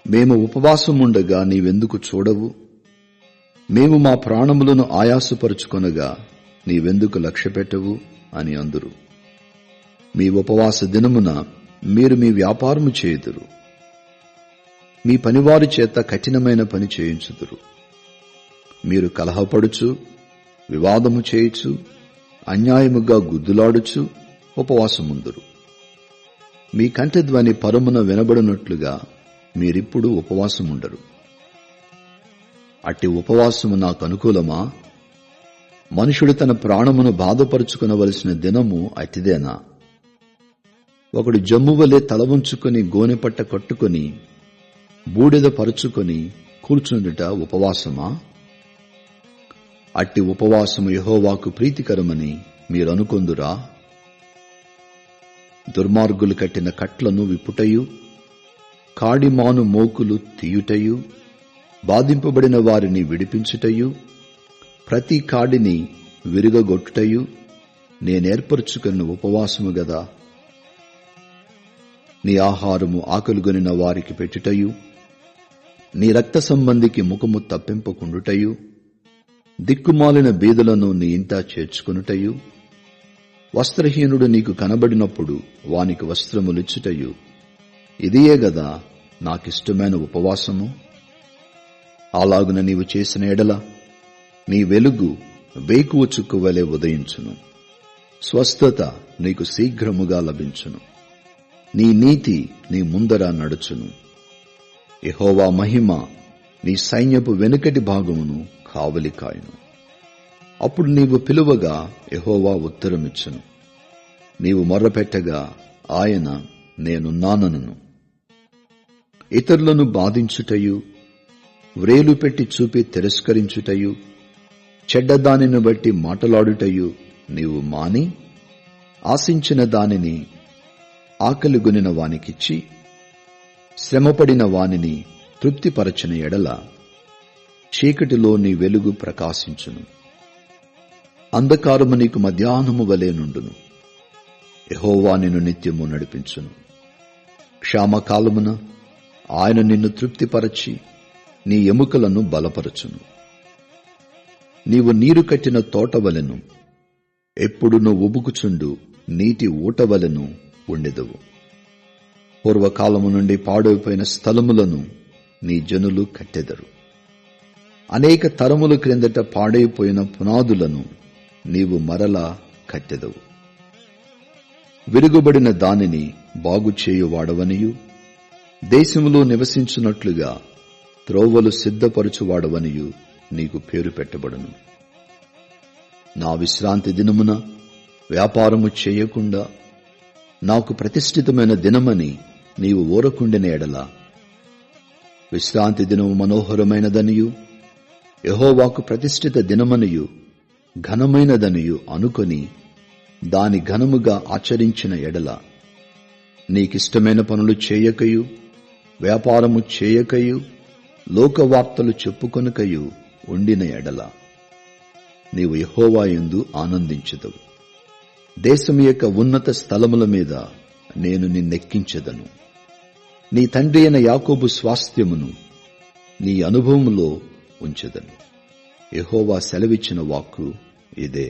మేము ఉపవాసముండగా నీవెందుకు చూడవు? మేము మా ప్రాణములను ఆయాసపరుచుకొనగా నీవెందుకు లక్ష్యపెట్టవు అని అందురు. మీ ఉపవాస దినమున మీరు మీ వ్యాపారము చేయుదురు, మీ పనివారి చేత కఠినమైన పని చేయించుదురు. మీరు కలహపడుచు, వివాదము చేయుచు, అన్యాయముగా గుద్దులాడుచు ఉపవాసముందురు. మీ కంఠధ్వని పరమున వినబడినట్లుగా మీరిప్పుడు ఉపవాసముండరు. అట్టి ఉపవాసము నాకు అనుకూలమా? మనుషుడు తన ప్రాణమును బాధపరుచుకునవలసిన దినము అతిదేనా? ఒకడు జమ్మువలే తల వంచుకొని గోనెపట్ట కట్టుకొని బూడిద పరుచుకొని కూర్చుండుట ఉపవాసమా? అట్టి ఉపవాసము యెహోవాకు ప్రీతికరమని మీరనుకొందురా? దుర్మార్గులు కట్టిన కట్లను విప్పుటయు, కాడిమాను మోకులు తీయుటయు, బాధింపబడిన వారిని విడిపించుటయు, ప్రతి కాడిని విరుగగొట్టుటయు నేనేర్పరచుకున్న ఉపవాసము గదా. నీ ఆహారము ఆకలిగొనిన వారికి పెట్టుటయు, నీ రక్త సంబంధికి ముఖము తప్పింపకుండుటయు, దిక్కుమాలిన బీదలను నీ ఇంట చేర్చుకొనుటయు, వస్త్రహీనుడు నీకు కనబడినప్పుడు వానికి వస్త్రములిచ్చుటయు, ఇదియే గదా నాకిష్టమైన ఉపవాసము. అలాగున నీవు చేసిన ఎడల నీ వెలుగు వేకువ చుక్కు వలె ఉదయించును, స్వస్థత నీకు శీఘ్రముగా లభించును, నీ నీతి నీ ముందర నడుచును. యెహోవా మహిమ నీ సైన్యపు వెనుకటి భాగమును కావలి కాయును. అప్పుడు నీవు పిలువగా యెహోవా ఉత్తరమిచ్చును, నీవు మొర్రపెట్టగా ఆయన నేనున్నానను. ఇతరులను బాధించుటయు, వ్రేలు పెట్టి చూపి తిరస్కరించుటయు, చెడ్డదానిని బట్టి మాటలాడుటయు నీవు మాని, ఆశించిన దానిని ఆకలిగొనిన వానికిచ్చి, శ్రమపడిన వానిని తృప్తిపరచిన ఎడల చీకటిలో నీ వెలుగు ప్రకాశించును, అంధకారము నీకు మధ్యాహ్నము వలె నుండును. యెహోవా నిన్ను నిత్యము నడిపించును. క్షామకాలమున ఆయన నిన్ను తృప్తిపరచి నీ ఎముకలను బలపరచును. నీవు నీరు కట్టిన తోటవలెను, ఎప్పుడును ఉబుకుచుండు నీటి ఊటవలెను ఉండెదవు. పూర్వకాలము నుండి పాడైపోయిన స్థలములను నీ జనులు కట్టెదరు. అనేక తరముల క్రిందట పాడైపోయిన పునాదులను నీవు మరలా కట్టెదవు. విరుగుబడిన దానిని బాగుచేయువాడవనియు, దేశములో నివసించున్నట్లుగా త్రోవలు సిద్ధపరచువాడవనియు నీకు పేరు పెట్టబడును. నా విశ్రాంతి దినమున వ్యాపారము చేయకుండా నాకు ప్రతిష్ఠితమైన దినమని నీవు ఊరకుండిన ఎడల, విశ్రాంతి దినము మనోహరమైనదనియు, యెహోవాకు ప్రతిష్ఠిత దినమనియు ఘనమైనదనియు అనుకొని దాని ఘనముగా ఆచరించిన ఎడల, నీకిష్టమైన పనులు చేయకయు, వ్యాపారము చేయకయు, లోకవార్తలు చెప్పుకొనకయు ఉండిన ఎడల, నీవు యెహోవా యందు ఆనందించెదవు. దేశం యొక్క ఉన్నత స్థలముల మీద నేను నిన్నెక్కించెదను. నీ తండ్రి అయిన యాకోబు స్వాస్థ్యమును నీ అనుభవములో ఉంచెదను. యెహోవా సెలవిచ్చిన వాక్కు ఇదే.